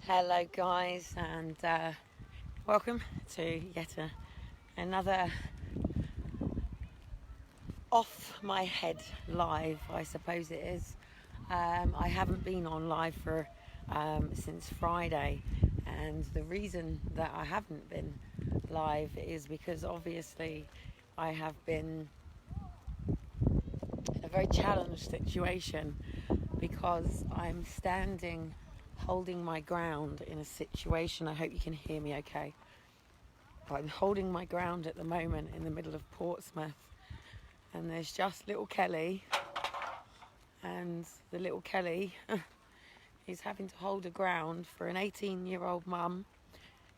Hello guys, and welcome to yet another off my head live, I suppose it is. I haven't been on live for since Friday, and the reason that I haven't been live is because obviously I have been in a very challenged situation because I'm standing holding my ground in a situation. I hope you can hear me okay. I'm holding my ground at the moment in the middle of Portsmouth, and there's just little Kellie, and the little Kellie is having to hold her ground for an 18-year-old mum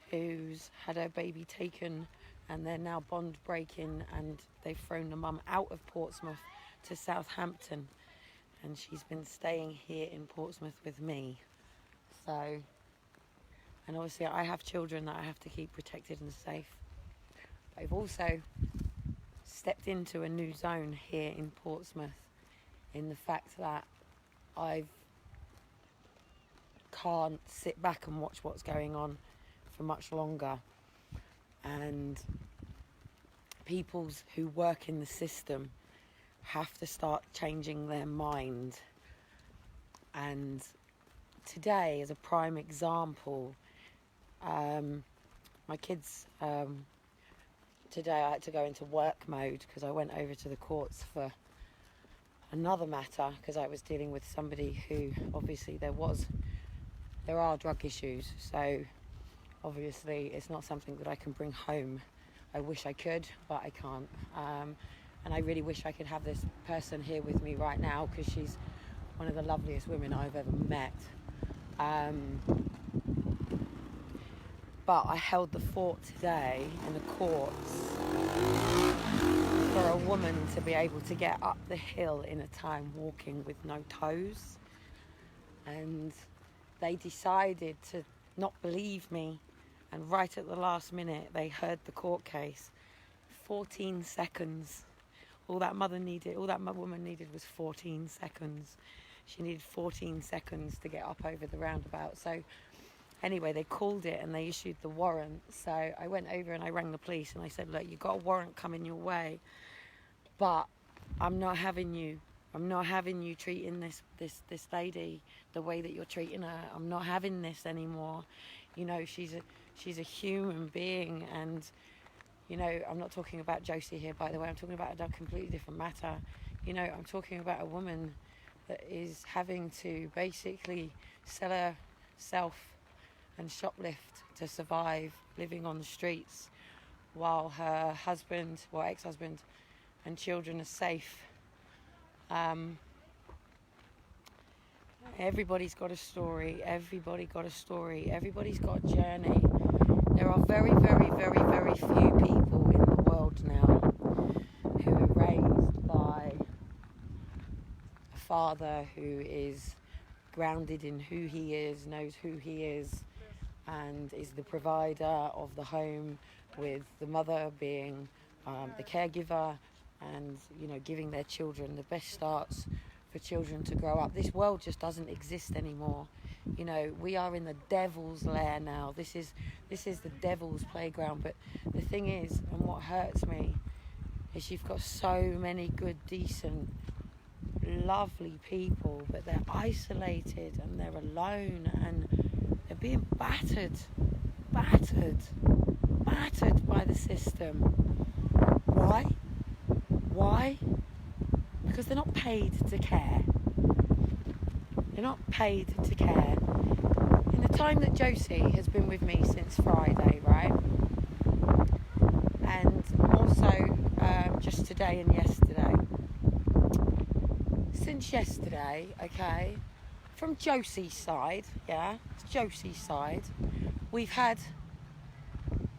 who's had her baby taken, and they're now bond breaking, and they've thrown the mum out of Portsmouth to Southampton, and she's been staying here in Portsmouth with me. So, and obviously I have children that I have to keep protected and safe. But I've also stepped into a new zone here in Portsmouth in the fact that I can't sit back and watch what's going on for much longer. And people who work in the system have to start changing their mind. And today, as a prime example, my kids, today I had to go into work mode because I went over to the courts for another matter because I was dealing with somebody who obviously there are drug issues, so obviously it's not something that I can bring home. I wish I could, but I can't, and I really wish I could have this person here with me right now because she's one of the loveliest women I've ever met. But I held the fort today in the courts for a woman to be able to get up the hill in a time walking with no toes. And they decided to not believe me, and right at the last minute they heard the court case. 14 seconds. All that woman needed was 14 seconds. She needed 14 seconds to get up over the roundabout. So anyway, they called it and they issued the warrant. So I went over and I rang the police and I said, look, you've got a warrant coming your way, but I'm not having you treating this lady the way that you're treating her. I'm not having this anymore. You know, she's a human being, and you know, I'm not talking about Josie here, by the way. I'm talking about a completely different matter. You know, I'm talking about a woman that is having to basically sell herself and shoplift to survive, living on the streets, while her ex-husband and children are safe. Everybody's got a story. Everybody's got a journey. There are very, very, very, very few people in the world now who are raised by a father who is grounded in who he is, knows who he is, and is the provider of the home, with the mother being the caregiver, and you know, giving their children the best starts for children to grow up. This world just doesn't exist anymore. You know, we are in the devil's lair now. This is the devil's playground. But the thing is, and what hurts me, is you've got so many good, decent, lovely people, but they're isolated and they're alone and they're being battered by the system. Why? Because they're not paid to care. They're not paid to care. In the time that Josie has been with me since Friday, right? And also just today and yesterday. Since yesterday, okay, from Josie's side, we've had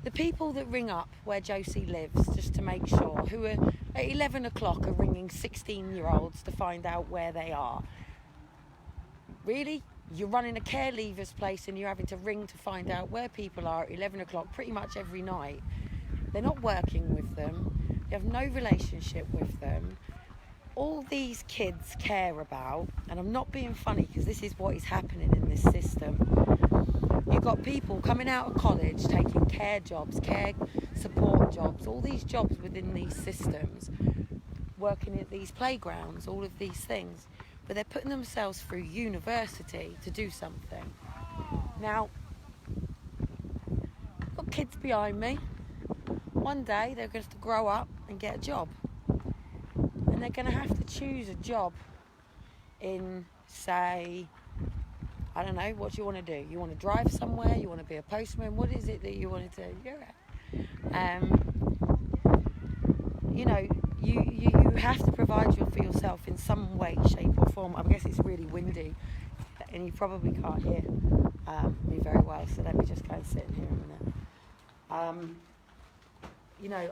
the people that ring up where Josie lives just to make sure, who are at 11 o'clock are ringing 16-year-olds to find out where they are. Really? You're running a care leavers place and you're having to ring to find out where people are at 11 o'clock pretty much every night. They're not working with them. You have no relationship with them. All these kids care about, and I'm not being funny because this is what is happening in this system, you've got people coming out of college taking care jobs, care support jobs, all these jobs within these systems, working at these playgrounds, all of these things, but they're putting themselves through university to do something. Now, I've got kids behind me. One day they're going to grow up and get a job, and they're going to have to choose a job in, say, I don't know, what do you want to do? You want to drive somewhere? You want to be a postman? What is it that you want to do? You know, you have to provide for yourself in some way, shape or form. I guess it's really windy and you probably can't hear me very well, so let me just go and sit in here a minute. You know,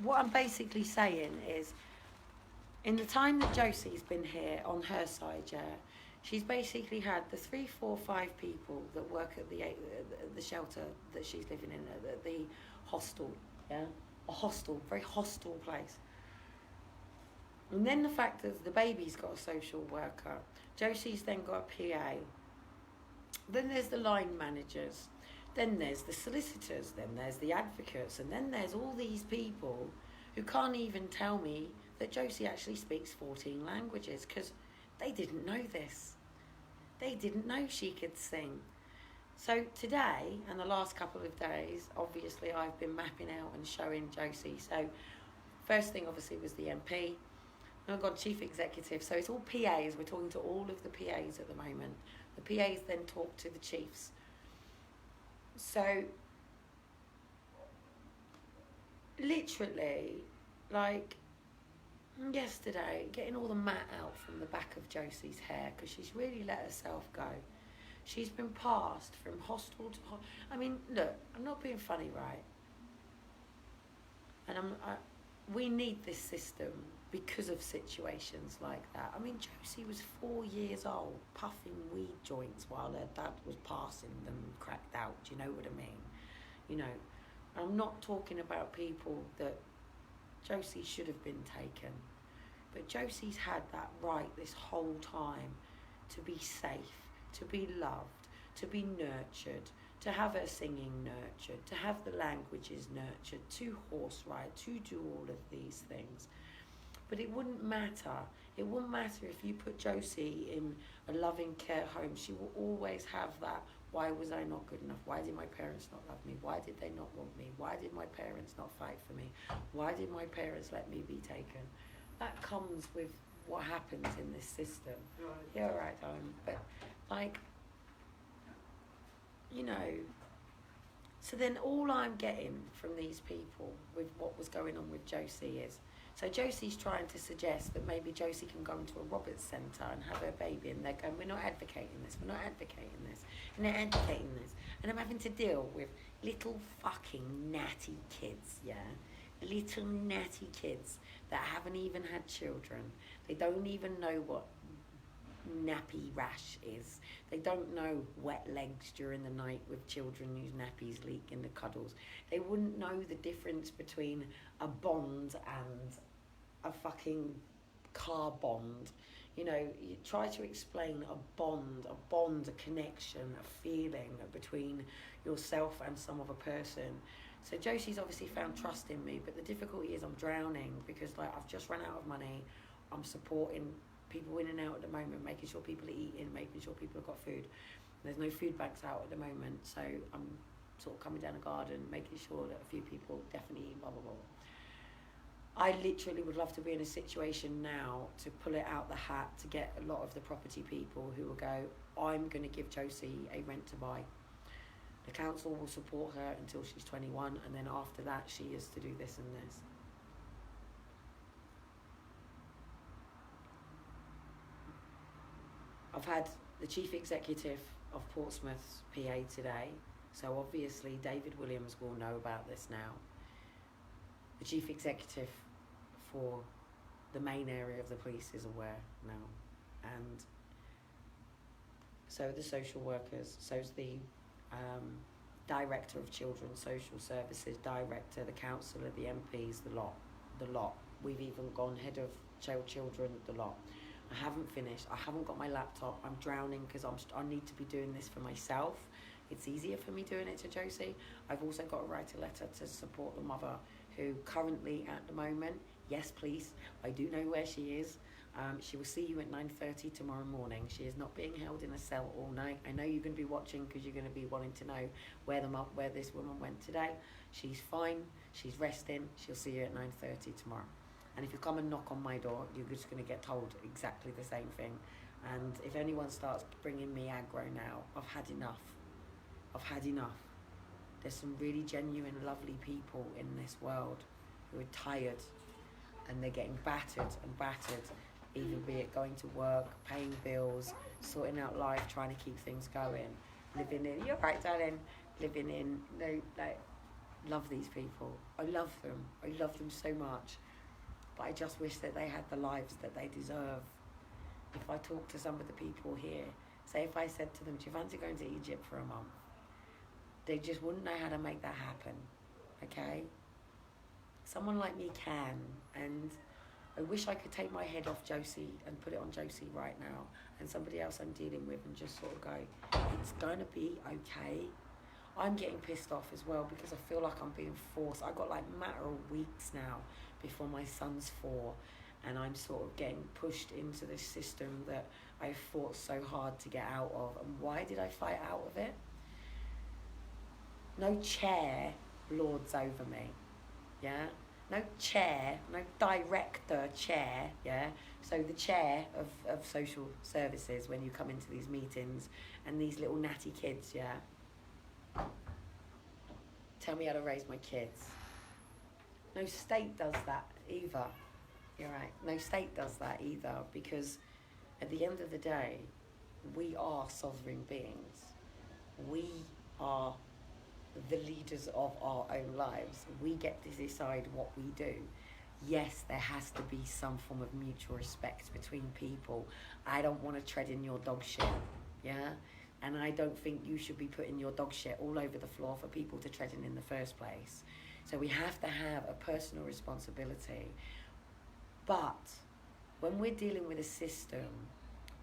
what I'm basically saying is, in the time that Josie's been here on her side, yeah, she's basically had the 3, 4, 5 people that work at the shelter that she's living in, the hostel, yeah, a hostel, very hostile place. And then the fact that the baby's got a social worker, Josie's then got a PA, then there's the line managers, then there's the solicitors, then there's the advocates, and then there's all these people who can't even tell me that Josie actually speaks 14 languages, because they didn't know this. They didn't know she could sing. So today, and the last couple of days, obviously I've been mapping out and showing Josie. So first thing obviously was the MP. I've got chief executive, so it's all PAs. We're talking to all of the PAs at the moment. The PAs then talk to the chiefs. So literally, like yesterday, getting all the mat out from the back of Josie's hair, because she's really let herself go. She's been passed from hostel to hostel. I mean, look, I'm not being funny, right? And we need this system because of situations like that. I mean, Josie was 4 years old, puffing weed joints while her dad was passing them cracked out. Do you know what I mean? You know, I'm not talking about people that Josie should have been taken, but Josie's had that right this whole time to be safe, to be loved, to be nurtured, to have her singing nurtured, to have the languages nurtured, to horse ride, to do all of these things. But it wouldn't matter. It wouldn't matter if you put Josie in a loving care home. She will always have that, why was I not good enough? Why did my parents not love me? Why did they not want me? Why did my parents not fight for me? Why did my parents let me be taken? That comes with what happens in this system. You're right, darling. But, like, you know, so then all I'm getting from these people with what was going on with Josie is, so Josie's trying to suggest that maybe Josie can go into a Roberts Centre and have her baby, and they're going, we're not advocating this, we're not advocating this, and they're advocating this. And I'm having to deal with little fucking natty kids, yeah? Little natty kids that haven't even had children. They don't even know what nappy rash is. They don't know wet legs during the night with children whose nappies leak in the cuddles. They wouldn't know the difference between a bond and a fucking car bond. You know, you try to explain a bond, a connection, a feeling between yourself and some other person. So Josie's obviously found trust in me, but the difficulty is I'm drowning because, like, I've just run out of money. I'm supporting people in and out at the moment, making sure people are eating, making sure people have got food. There's no food banks out at the moment, so I'm sort of coming down a garden, making sure that a few people definitely eat, blah, blah, blah. I literally would love to be in a situation now to pull it out the hat to get a lot of the property people who will go, I'm going to give Josie a rent to buy. The council will support her until she's 21, and then after that she is to do this and this. I've had the chief executive of Portsmouth's PA today, so obviously David Williams will know about this now. The chief executive for the main area of the police is aware now, and so the social workers, so's the director of children's social services, director, the councillor, the MPs, the lot. We've even gone head of children, the lot. I haven't finished. I haven't got my laptop. I'm drowning because I need to be doing this for myself. It's easier for me doing it to Josie. I've also got to write a letter to support the mother who currently at the moment, yes please, I do know where she is. She will see you at 9:30 tomorrow morning. She is not being held in a cell all night. I know you're going to be watching because you're going to be wanting to know where this woman went today. She's fine. She's resting. She'll see you at 9:30 tomorrow. And if you come and knock on my door, you're just going to get told exactly the same thing. And if anyone starts bringing me aggro now, I've had enough. I've had enough. There's some really genuine, lovely people in this world who are tired and they're getting battered and battered, either be it going to work, paying bills, sorting out life, trying to keep things going, living in, you're right, darling, living in, love these people. I love them so much. But I just wish that they had the lives that they deserve. If I talk to some of the people here, say if I said to them, do you fancy going to Egypt for a month? They just wouldn't know how to make that happen, okay? Someone like me can, and I wish I could take my head off Josie and put it on Josie right now, and somebody else I'm dealing with, and just sort of go, it's going to be okay. I'm getting pissed off as well because I feel like I'm being forced. I've got like a matter of weeks now before my son's 4, and I'm sort of getting pushed into this system that I fought so hard to get out of. And why did I fight out of it? No chair lords over me, yeah? No chair, no director chair, yeah? So the chair of social services when you come into these meetings and these little natty kids, yeah? Tell me how to raise my kids. No state does that either. You're right. No state does that either, because at the end of the day, we are sovereign beings. We are the leaders of our own lives. We get to decide what we do. Yes, there has to be some form of mutual respect between people. I don't want to tread in your dog shit, yeah? And I don't think you should be putting your dog shit all over the floor for people to tread in the first place. So we have to have a personal responsibility. But when we're dealing with a system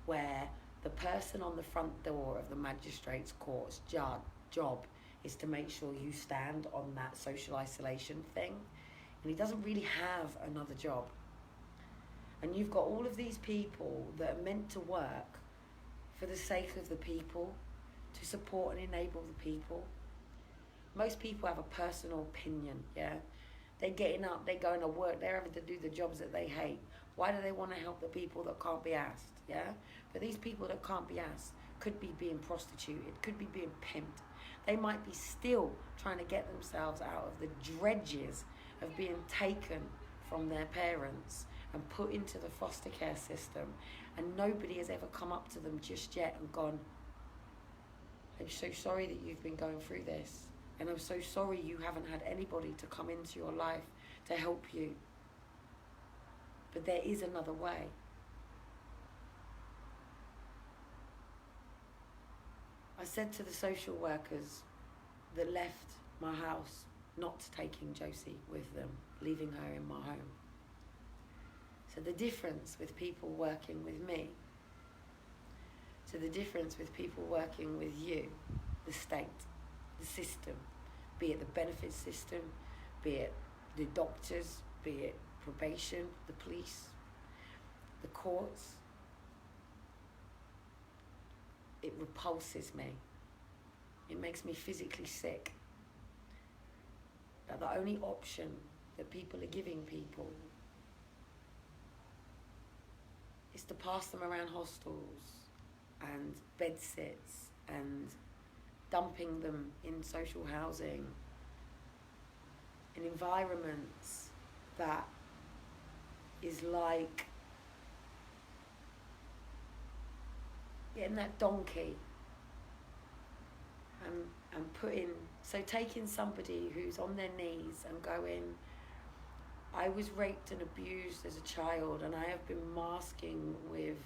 where the person on the front door of the magistrate's court's job is to make sure you stand on that social isolation thing, and he doesn't really have another job, and you've got all of these people that are meant to work for the sake of the people, to support and enable the people. Most people have a personal opinion, yeah? They're getting up, they're going to work, they're having to do the jobs that they hate. Why do they want to help the people that can't be asked, yeah? But these people that can't be asked could be being prostituted, could be being pimped. They might be still trying to get themselves out of the dredges of being taken from their parents and put into the foster care system, and nobody has ever come up to them just yet and gone, I'm so sorry that you've been going through this, and I'm so sorry you haven't had anybody to come into your life to help you. But there is another way. I said to the social workers that left my house, not taking Josie with them, leaving her in my home. So the difference with people working with me, to the difference with people working with you, the state, the system, be it the benefit system, be it the doctors, be it probation, the police, the courts, it repulses me. It makes me physically sick. That the only option that people are giving people is to pass them around hostels and bed sits and dumping them in social housing, in environments that is like getting that donkey and taking somebody who's on their knees and going, I was raped and abused as a child, and I have been masking with,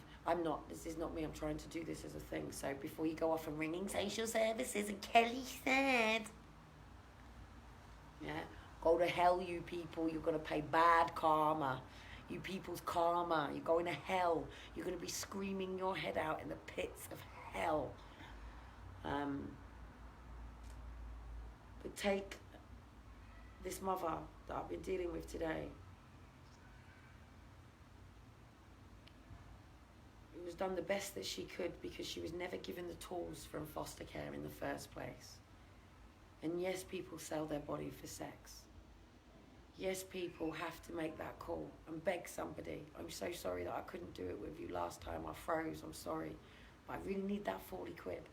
this is not me, I'm trying to do this as a thing, so before you go off and ringing social services and Kelly said, yeah, go to hell you people, you're going to pay bad karma. You people's karma, you're going to hell. You're going to be screaming your head out in the pits of hell. take this mother that I've been dealing with today, who has done the best that she could because she was never given the tools from foster care in the first place. And yes, people sell their body for sex. Yes, people have to make that call and beg somebody. I'm so sorry that I couldn't do it with you last time. I froze, I'm sorry. But I really need that 40 quid.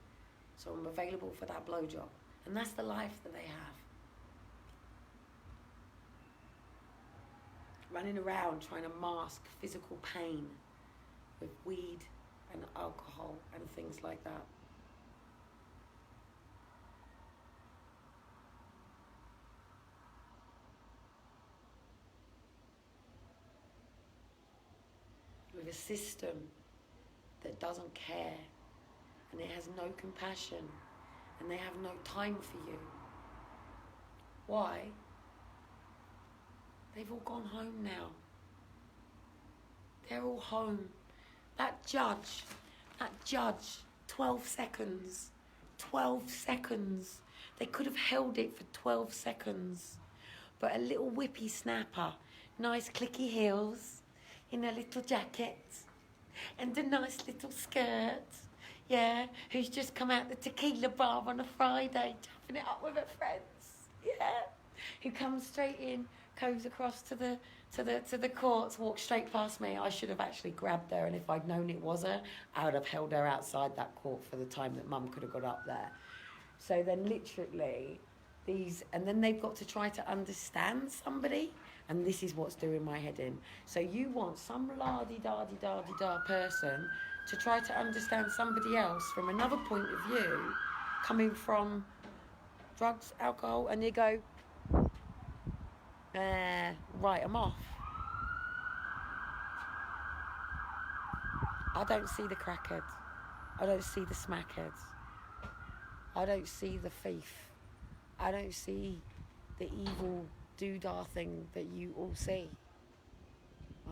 So I'm available for that blowjob. And that's the life that they have. Running around trying to mask physical pain with weed and alcohol and things like that. With a system that doesn't care, and it has no compassion, and they have no time for you. Why? They've all gone home now. They're all home. That judge, 12 seconds. 12 seconds. They could have held it for 12 seconds. But a little whippy snapper, nice clicky heels, in a little jacket, and a nice little skirt, yeah, who's just come out the tequila bar on a Friday, tapping it up with her friends, yeah, who comes straight in, goes across to the courts, walks straight past me. I should have actually grabbed her, and if I'd known it was her, I would have held her outside that court for the time that Mum could have got up there. So then literally and then they've got to try to understand somebody, and this is what's doing my head in. So you want some la-di-da-di-da-di-da person to try to understand somebody else from another point of view, coming from drugs, alcohol, and you go, right, I'm off. I don't see the crackheads. I don't see the smackheads. I don't see the thief. I don't see the evil doodah thing that you all see.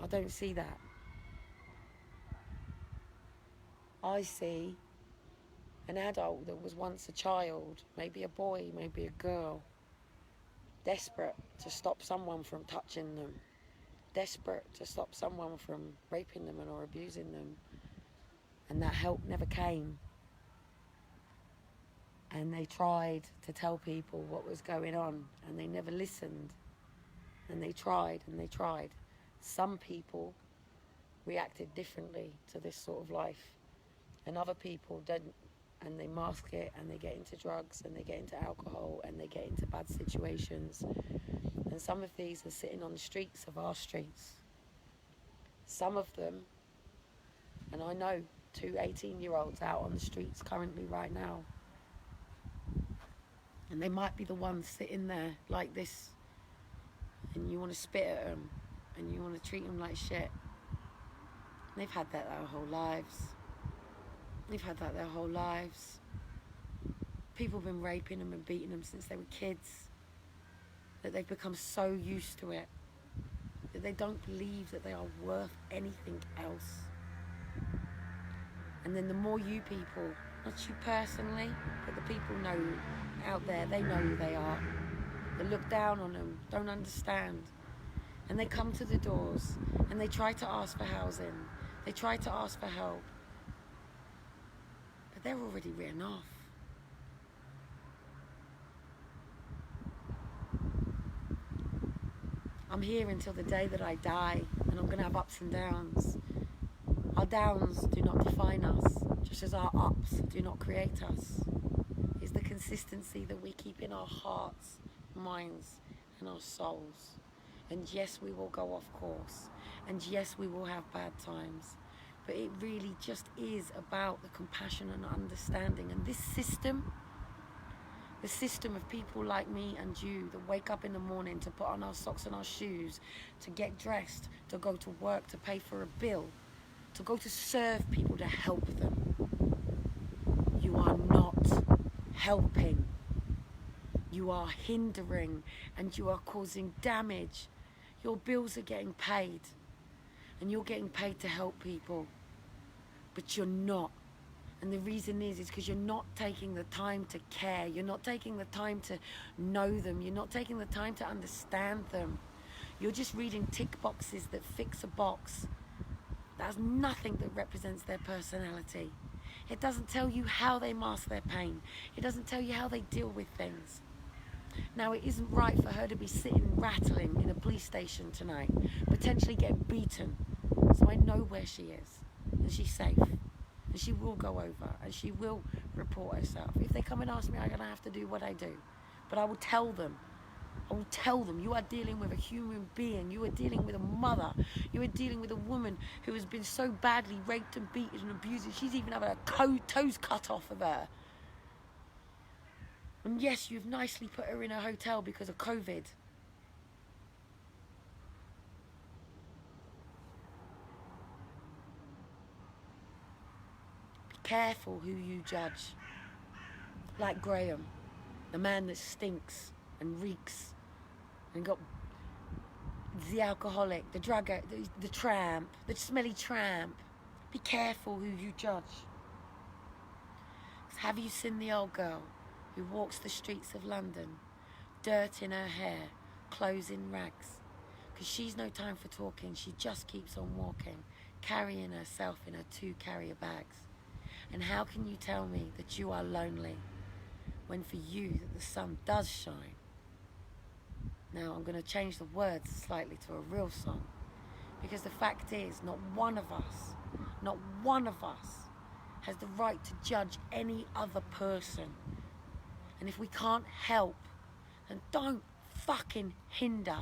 I don't see that. I see an adult that was once a child, maybe a boy, maybe a girl, desperate to stop someone from touching them, desperate to stop someone from raping them or abusing them, and that help never came. And they tried to tell people what was going on, and they never listened. And they tried and they tried. Some people reacted differently to this sort of life, and other people didn't. And they mask it, and they get into drugs, and they get into alcohol, and they get into bad situations. And some of these are sitting on the streets of our streets. Some of them, and I know 2 18-year-olds out on the streets currently right now. And they might be the ones sitting there like this, and you want to spit at them, and you want to treat them like shit. They've had that their whole lives. They've had that their whole lives. People have been raping them and beating them since they were kids, that they've become so used to it that they don't believe that they are worth anything else. And then the more you people, not you personally, but the people know out there, they know who they are, that look down on them, don't understand, and they come to the doors and they try to ask for housing, they try to ask for help, but they're already written off. I'm here until the day that I die, and I'm going to have ups and downs. Our downs do not define us, just as our ups do not create us. It's the consistency that we keep in our hearts, minds, and our souls. And yes, we will go off course. And yes, we will have bad times. But it really just is about the compassion and understanding. And this system, the system of people like me and you that wake up in the morning to put on our socks and our shoes, to get dressed, to go to work, to pay for a bill, to go to serve people, to help them. You are not helping. You are hindering, and you are causing damage. Your bills are getting paid, and you're getting paid to help people, but you're not. And the reason is because you're not taking the time to care. You're not taking the time to know them. You're not taking the time to understand them. You're just reading tick boxes that fix a box. That's nothing that represents their personality. It doesn't tell you how they mask their pain. It doesn't tell you how they deal with things. Now, it isn't right for her to be sitting rattling in a police station tonight, potentially getting beaten. So I know where she is, and she's safe. And she will go over, and she will report herself. If they come and ask me, I'm going to have to do what I do. But I will tell them. I will tell them, you are dealing with a human being. You are dealing with a mother. You are dealing with a woman who has been so badly raped and beaten and abused. She's even had her toes cut off of her. And yes, you've nicely put her in a hotel because of COVID. Careful who you judge. Like Graham, the man that stinks and reeks and got the alcoholic, the drug, the tramp, the smelly tramp. Be careful who you judge. Have you seen the old girl who walks the streets of London, dirt in her hair, clothes in rags? Because she's no time for talking, she just keeps on walking, carrying herself in her 2 carrier bags. And how can you tell me that you are lonely when for you that the sun does shine? Now I'm going to change the words slightly to a real song, because the fact is not one of us has the right to judge any other person. And if we can't help, then don't fucking hinder.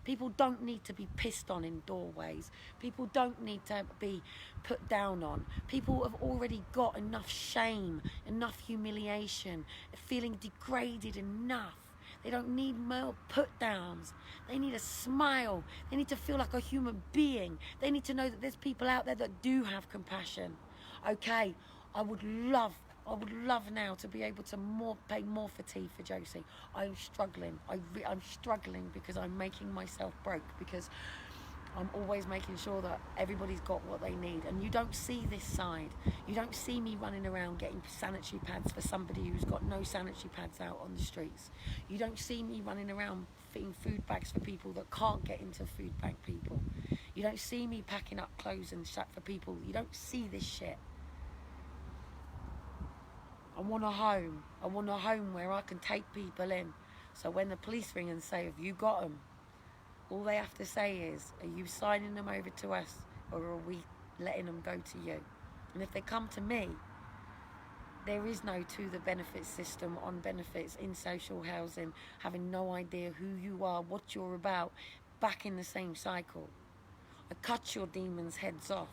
People don't need to be pissed on in doorways. People don't need to be put down on. People have already got enough shame, enough humiliation, feeling degraded enough. They don't need more put-downs. They need a smile. They need to feel like a human being. They need to know that there's people out there that do have compassion. Okay, I would love now to be able to pay more for tea for Josie. I'm struggling. I'm struggling because I'm making myself broke, because I'm always making sure that everybody's got what they need. And you don't see this side. You don't see me running around getting sanitary pads for somebody who's got no sanitary pads out on the streets. You don't see me running around fitting food bags for people that can't get into food bank people. You don't see me packing up clothes and shit for people. You don't see this shit. I want a home. I want a home where I can take people in. So when the police ring and say, have you got them? All they have to say is, are you signing them over to us, or are we letting them go to you? And if they come to me, there is no to the benefits system, on benefits, in social housing, having no idea who you are, what you're about, back in the same cycle. I cut your demons' heads off.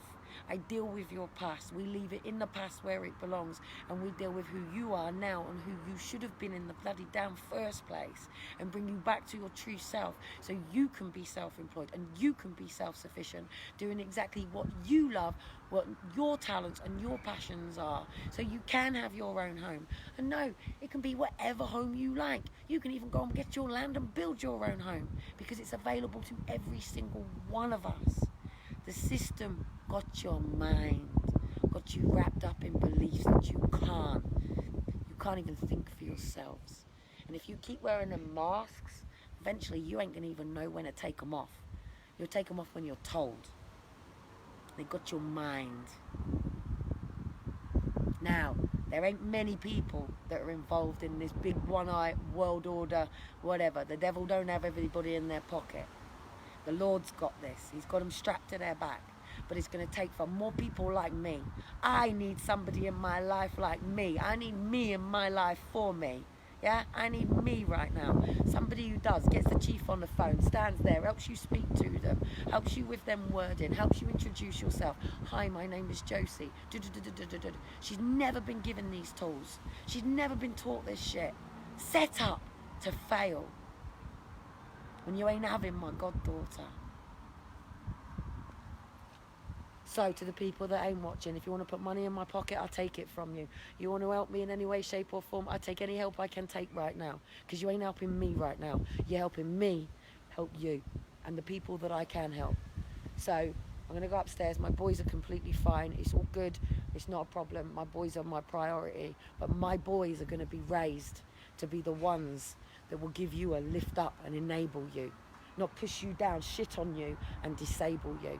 I deal with your past. We leave it in the past where it belongs, and we deal with who you are now and who you should have been in the bloody damn first place, and bring you back to your true self so you can be self-employed and you can be self-sufficient, doing exactly what you love, what your talents and your passions are, so you can have your own home. And no, it can be whatever home you like. You can even go and get your land and build your own home, because it's available to every single one of us. The system got your mind, got you wrapped up in beliefs that you can't even think for yourselves. And if you keep wearing them masks, eventually you ain't gonna even know when to take them off. You'll take them off when you're told. They got your mind. Now, there ain't many people that are involved in this big one-eye world order, whatever. The devil don't have everybody in their pocket. The Lord's got this. He's got them strapped to their back. But it's going to take for more people like me. I need somebody in my life like me. I need me in my life for me. Yeah, I need me right now. Somebody who does, gets the chief on the phone, stands there, helps you speak to them, helps you with them wording, helps you introduce yourself. Hi, my name is Josie. She's never been given these tools. She's never been taught this shit. Set up to fail. When you ain't having my goddaughter. So to the people that ain't watching, if you want to put money in my pocket, I'll take it from you. You want to help me in any way, shape or form, I'll take any help I can take right now. Because you ain't helping me right now. You're helping me help you and the people that I can help. So I'm going to go upstairs. My boys are completely fine. It's all good. It's not a problem. My boys are my priority. But my boys are going to be raised to be the ones that will give you a lift up and enable you. Not push you down, shit on you and disable you.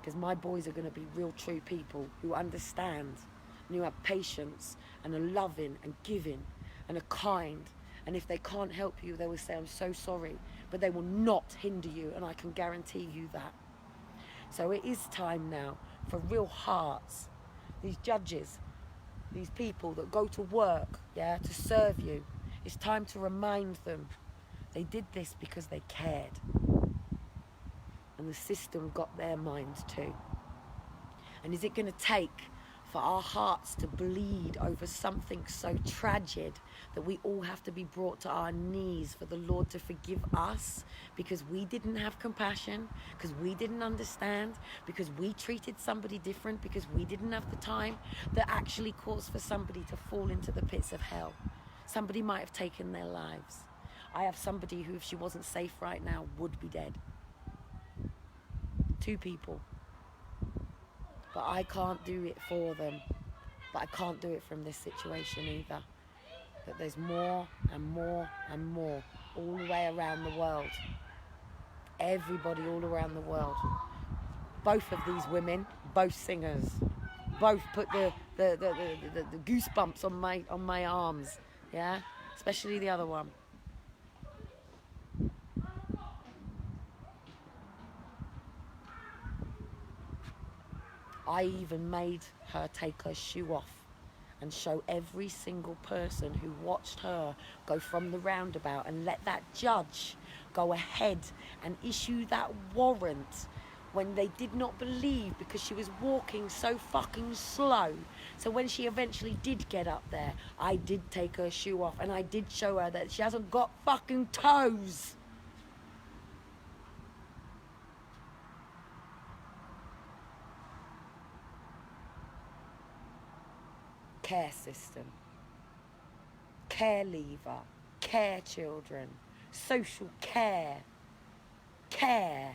Because my boys are going to be real true people who understand and who have patience and are loving and giving and are kind. And if they can't help you, they will say, I'm so sorry. But they will not hinder you, and I can guarantee you that. So it is time now for real hearts. These judges, these people that go to work, yeah, to serve you. It's time to remind them they did this because they cared. And the system got their minds too. And is it going to take for our hearts to bleed over something so tragic that we all have to be brought to our knees for the Lord to forgive us because we didn't have compassion, because we didn't understand, because we treated somebody different, because we didn't have the time, that actually caused for somebody to fall into the pits of hell? Somebody might have taken their lives. I have somebody who, if she wasn't safe right now, would be dead. 2 people. But I can't do it for them. But I can't do it from this situation either. But there's more and more and more all the way around the world. Everybody all around the world. Both of these women, both singers, both put the goosebumps on my arms. Yeah? Especially the other one. I even made her take her shoe off and show every single person who watched her go from the roundabout and let that judge go ahead and issue that warrant when they did not believe, because she was walking so fucking slow. So when she eventually did get up there, I did take her shoe off and I did show her that she hasn't got fucking toes. Care system, care leaver, care children, social care. I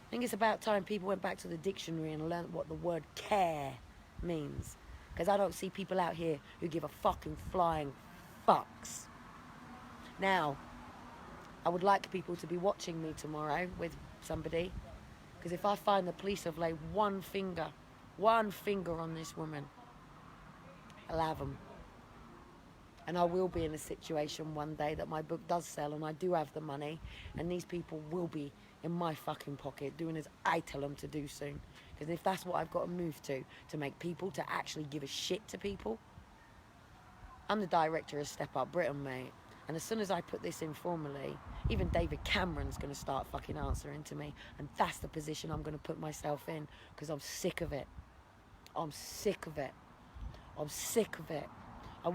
think it's about time people went back to the dictionary and learned what the word care means. Because I don't see people out here who give a fucking flying fucks. Now, I would like people to be watching me tomorrow with somebody. Because if I find the police have laid one finger on this woman, I'll have them. And I will be in a situation one day that my book does sell and I do have the money, and these people will be in my fucking pocket doing as I tell them to do soon. Because if that's what I've got to move to make people to actually give a shit to people. I'm the director of Step Up Britain, mate. And as soon as I put this in formally, even David Cameron's going to start fucking answering to me. And that's the position I'm going to put myself in, because I'm sick of it. I'm sick of it. I'm sick of it. Go.